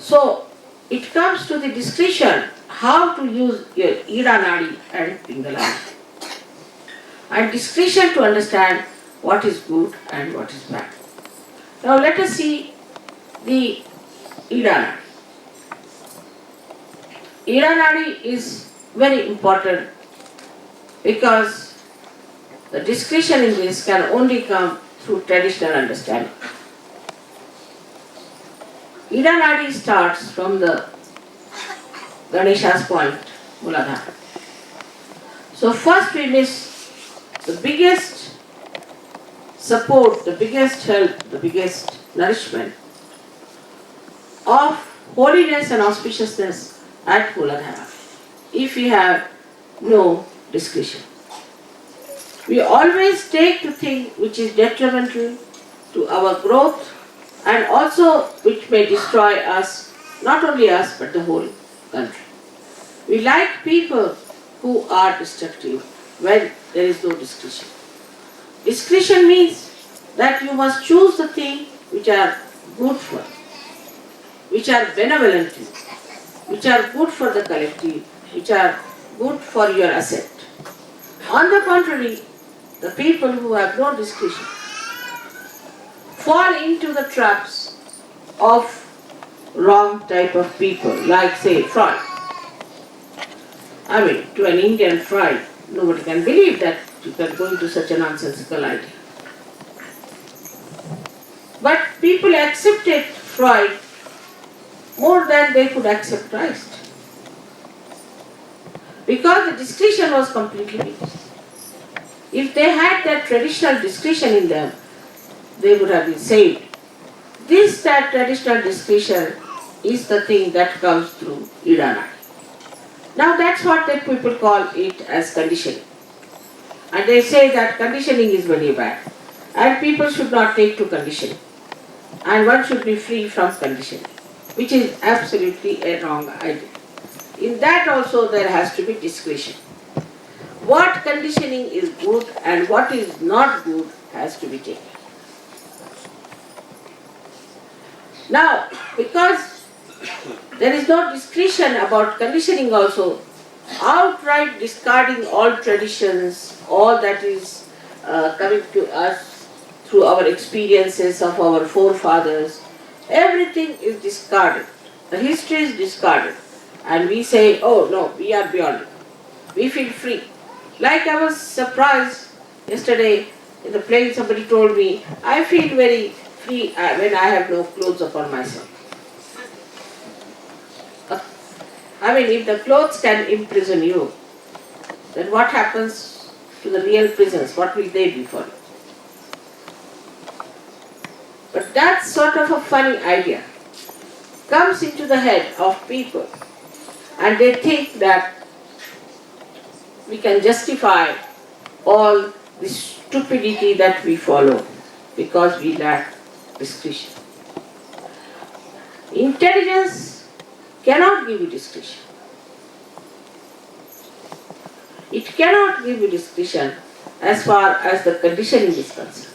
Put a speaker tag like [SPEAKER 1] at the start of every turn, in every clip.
[SPEAKER 1] So it comes to the discretion how to use your Ida Nadi and Pingala and discretion to understand what is good and what is bad. Now let us see the Ida Nadi. Ida Nadi is very important because the discretion in this can only come through traditional understanding. Ida Nadi starts from the Ganesha's point, Muladhara. So first we miss the biggest support, the biggest help, the biggest nourishment of holiness and auspiciousness at Muladhara if we have no discretion. We always take to thing which is detrimental to our growth and also which may destroy us, not only us but the whole country. We like people who are destructive when there is no discretion. Discretion means that you must choose the things which are good for you, which are benevolent to you, which are good for the collective, which are good for your asset. On the contrary, the people who have no discretion fall into the traps of wrong type of people, like say Freud. I mean, to an Indian Freud, nobody can believe that you can go into such a nonsensical idea. But people accepted Freud more than they could accept Christ. Because the discretion was completely missed. If they had that traditional discretion in them, they would have been saved. That traditional discretion is the thing that comes through Ida Nadi. Now that's what that people call it as conditioning. And they say that conditioning is very bad. And people should not take to conditioning. And one should be free from conditioning, which is absolutely a wrong idea. In that also there has to be discretion. What conditioning is good and what is not good has to be taken. Now, because there is no discretion about conditioning also, outright discarding all traditions, all that is coming to us through our experiences of our forefathers, everything is discarded. The history is discarded. And we say, oh no, we are beyond it. We feel free. Like I was surprised yesterday in the plane, somebody told me, I feel very free when I have no clothes upon myself. I mean, if the clothes can imprison you, then what happens to the real prisons? What will they be for you? But that sort of a funny idea comes into the head of people, and they think that we can justify all the stupidity that we follow because we lack discretion. Intelligence cannot give you discretion. It cannot give you discretion as far as the conditioning is concerned.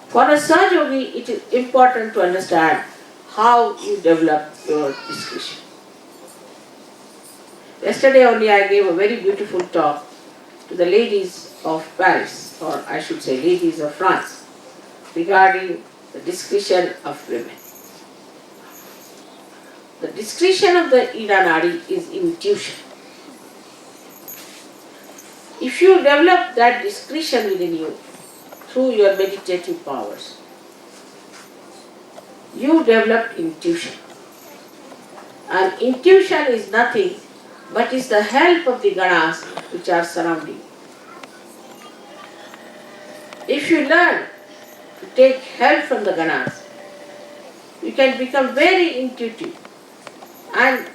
[SPEAKER 1] For a Sahaja Yogi, it is important to understand how you develop your discretion. Yesterday only I gave a very beautiful talk to the ladies of Paris, or I should say ladies of France, regarding the discretion of women. The discretion of the Ida Nadi is intuition. If you develop that discretion within you through your meditative powers, you develop intuition. And intuition is nothing but is the help of the ganas which are surrounding you. If you learn to take help from the ganas, you can become very intuitive, and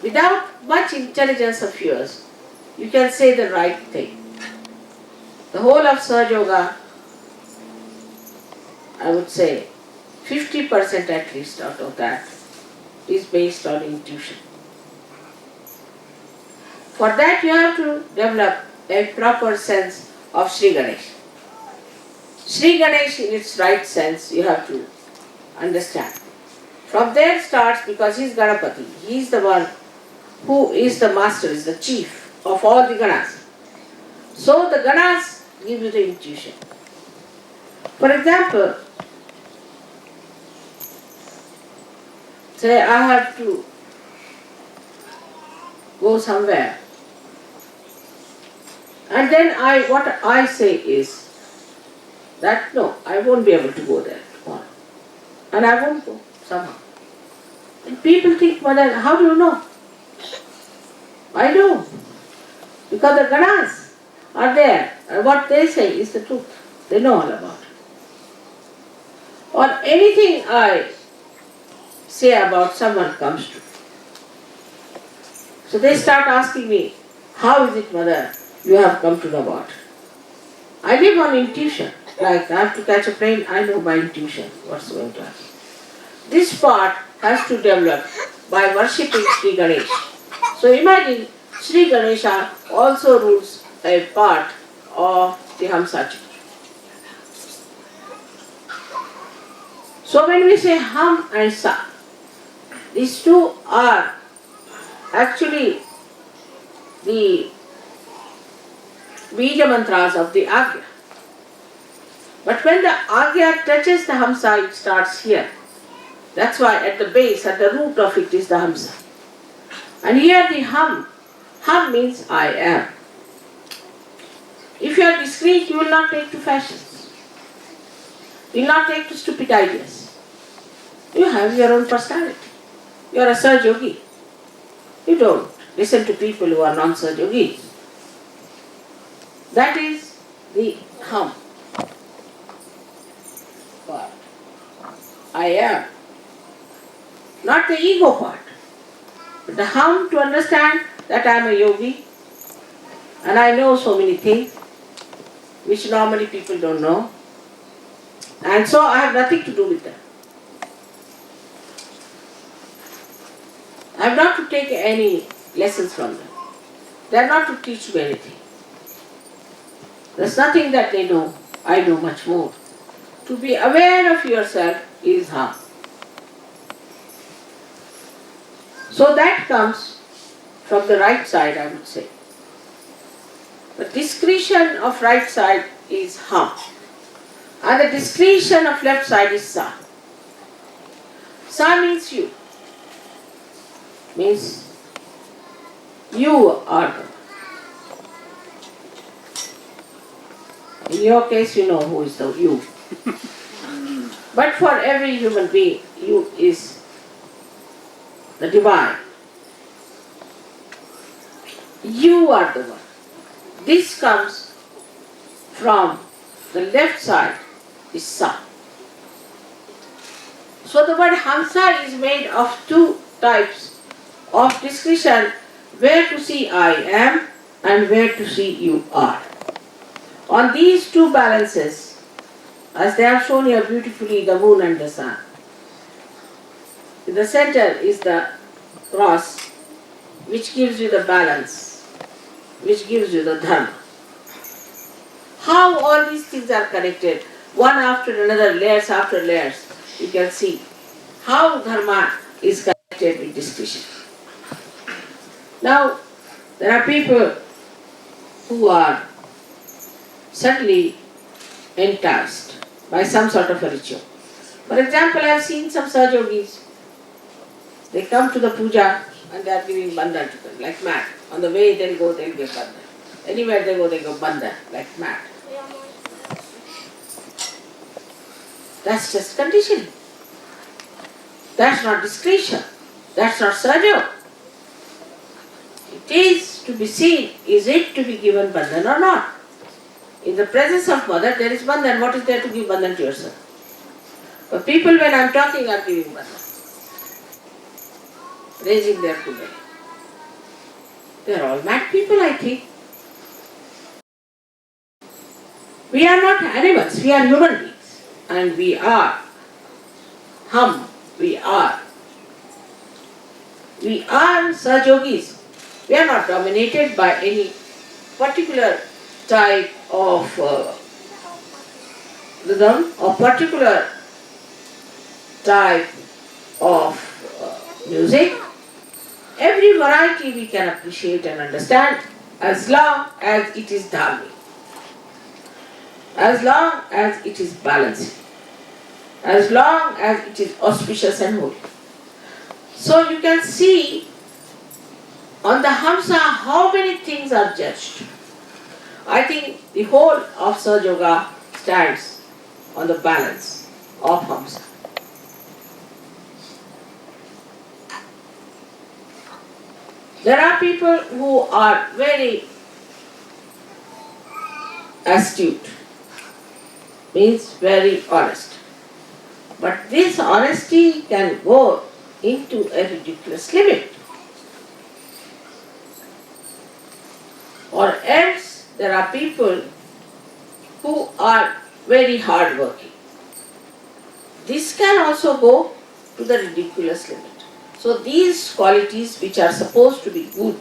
[SPEAKER 1] without much intelligence of yours, you can say the right thing. The whole of Sahaja Yoga, I would say 50% at least out of that is based on intuition. For that you have to develop a proper sense of Sri Ganesh. Sri Ganesh in its right sense you have to understand. From there starts, because he is Ganapati. He is the one who is the master, is the chief of all the Ganas. So the Ganas give you the intuition. For example, say I have to go somewhere, and then what I say is that no, I won't be able to go there tomorrow, and I won't go somehow. And people think, Mother, how do you know? I know, because the Ganas are there, and what they say is the truth. They know all about it. Or anything I say about someone comes true. So they start asking me, how is it, Mother, you have come to know about it? I live on intuition. Like I have to catch a plane, I know by intuition what's going to happen. This part has to develop by worshipping Sri Ganesh. So imagine Sri Ganesha also rules a part of the Hamsa Chakra. So when we say Ham and Sa, these two are actually the Bija mantras of the Agya. But when the Agya touches the Hamsa, it starts here. That's why at the base, at the root of it is the Hamsa. And here the Hum. Hum means I am. If you are discreet, you will not take to fashions. You will not take to stupid ideas. You have your own personality. You are a Sahaja-yogi. You don't listen to people who are non-Sahaja-yogis. That is the Hum part. I am. Not the ego part. But the Hum to understand that I am a yogi and I know so many things which normally people don't know. And so I have nothing to do with them. I have not to take any lessons from them. They are not to teach me anything. There is nothing that they know. I know much more. To be aware of yourself is Hum. So that comes from the right side, I would say. The discretion of right side is Hum. And the discretion of left side is Sa. Sa means you. Means you are the one. In your case, you know who is the you. But for every human being, you is the divine. You are the one. This comes from the left side is Sa. So the word Hamsa is made of two types of discretion, where to see I am and where to see you are. On these two balances, as they have shown here beautifully, the moon and the sun. In the center is the cross, which gives you the balance, which gives you the dharma. How all these things are connected, one after another, layers after layers, you can see how dharma is connected with discretion. Now, there are people who are suddenly enticed by some sort of a ritual. For example, I have seen some Sahaja-yogis. They come to the puja and they are giving bandhan to them, like mad. On the way they'll go, they'll give bandhan. Anywhere they go bandhan, like mad. That's just conditioning. That's not discretion. That's not Sahaja. It is to be seen, is it to be given bandhan or not? In the presence of mother, there is bandhan. What is there to give bandhan to yourself? But people, when I am talking, are giving bandhan. Raising their kudai. They are all mad people, I think. We are not animals, we are human beings. And we are Hum, we are. We are Sahaja-yogis. We are not dominated by any particular type of rhythm or particular type of music. Every variety we can appreciate and understand as long as it is dharmic, as long as it is balancing, as long as it is auspicious and holy. So you can see on the Hamsa how many things are judged. I think the whole of Sahaja Yoga stands on the balance of Hamsa. There are people who are very astute, means very honest. But this honesty can go into a ridiculous limit. Or else there are people who are very hardworking. This can also go to the ridiculous limit. So these qualities which are supposed to be good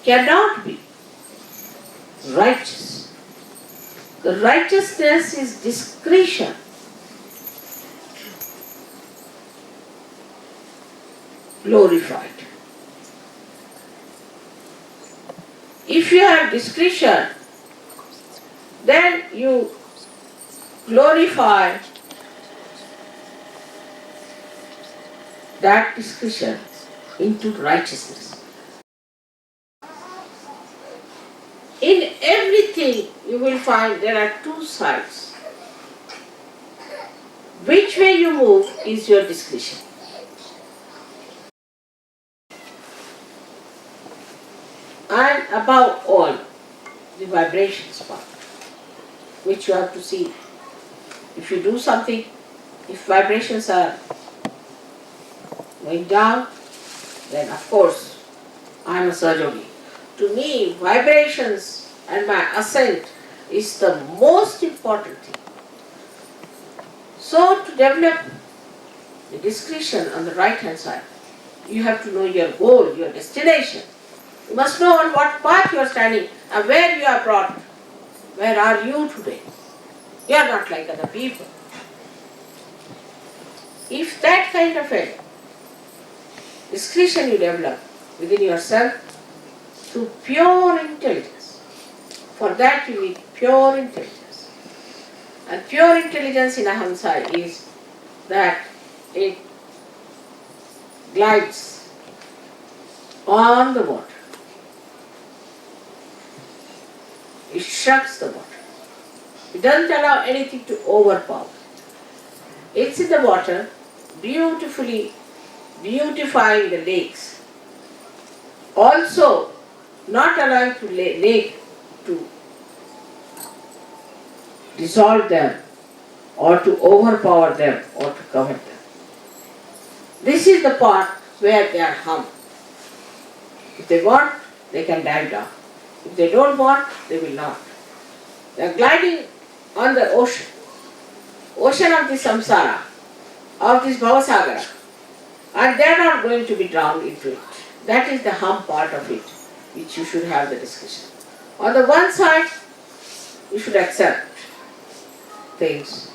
[SPEAKER 1] cannot be righteous. The righteousness is discretion. Glorified. If you have discretion, then you glorify that discretion into righteousness. In everything you will find there are two sides. Which way you move is your discretion. And above all, the vibrations part, which you have to see. If you do something, if vibrations are going down, then of course I am a Sahaja Yogi. To me, vibrations and my ascent is the most important thing. So to develop the discretion on the right hand side, you have to know your goal, your destination. You must know on what path you are standing and where you are brought. Where are you today? You are not like other people. If that kind of a discretion you develop within yourself through pure intelligence, for that you need pure intelligence. And pure intelligence in Ahamsa is that it glides on the water. It shrugs the water. It doesn't allow anything to overpower. It's in the water, beautifully beautifying the lakes. Also, not allowing the lake to dissolve them or to overpower them or to cover them. This is the part where they are hung. If they want, they can dive down. If they don't want, they will not. They are gliding on the ocean of the samsara, of this bhavasagara, and they are not going to be drowned into it. That is the hum part of it, which you should have the discussion. On the one side, you should accept things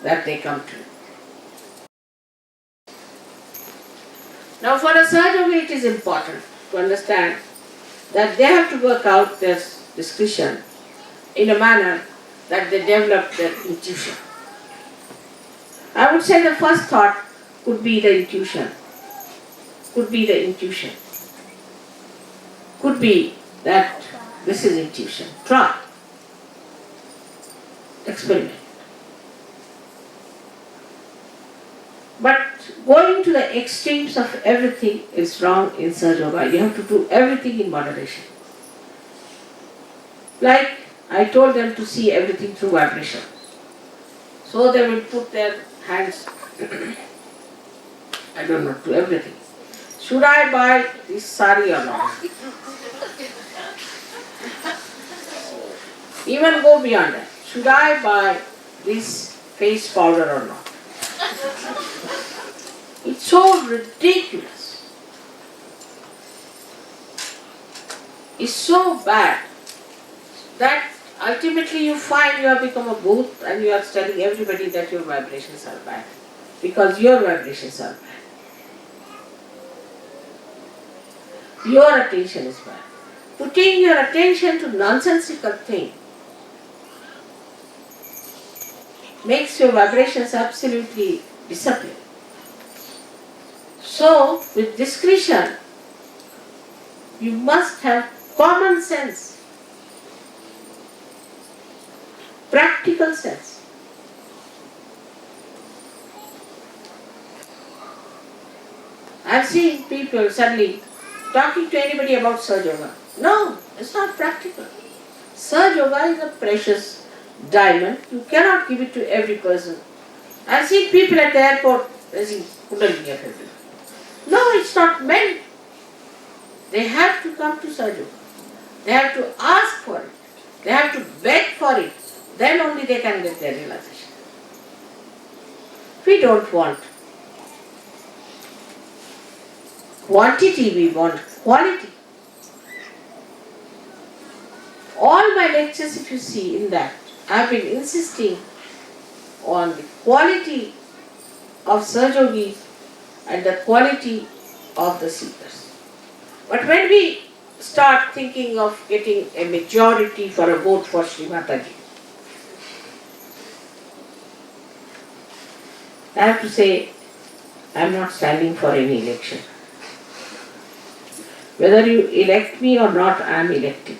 [SPEAKER 1] that they come to. Now for a Sahaja Yogi, it is important to understand that they have to work out their discretion in a manner that they develop their intuition. I would say the first thought could be the intuition. Could be that this is intuition. Try. Experiment. But going to the extremes of everything is wrong in Sahaja Yoga. You have to do everything in moderation. Like I told them to see everything through vibration. So they will put their hands, I don't know, to everything. Should I buy this sari or not? Even go beyond that. Should I buy this face powder or not? It's so ridiculous. It's so bad that ultimately you find you have become a booth and you are telling everybody that your vibrations are bad because your vibrations are bad. Your attention is bad. Putting your attention to nonsensical thing makes your vibrations absolutely disappear. So, with discretion, you must have common sense, practical sense. I've seen people suddenly talking to anybody about Sahaja Yoga. No, it's not practical. Sahaja Yoga is a precious diamond. You cannot give it to every person. I've seen people at the airport raising Kundalini everywhere. No, it's not meant. They have to come to Sahaja Yoga. They have to ask for it. They have to beg for it. Then only they can get their realization. We don't want quantity, we want quality. All my lectures, if you see in that, I have been insisting on the quality of Sahaja Yogis and the quality of the seekers. But when we start thinking of getting a majority for a vote for Sri Mataji, I have to say, I am not standing for any election. Whether you elect me or not, I am elected.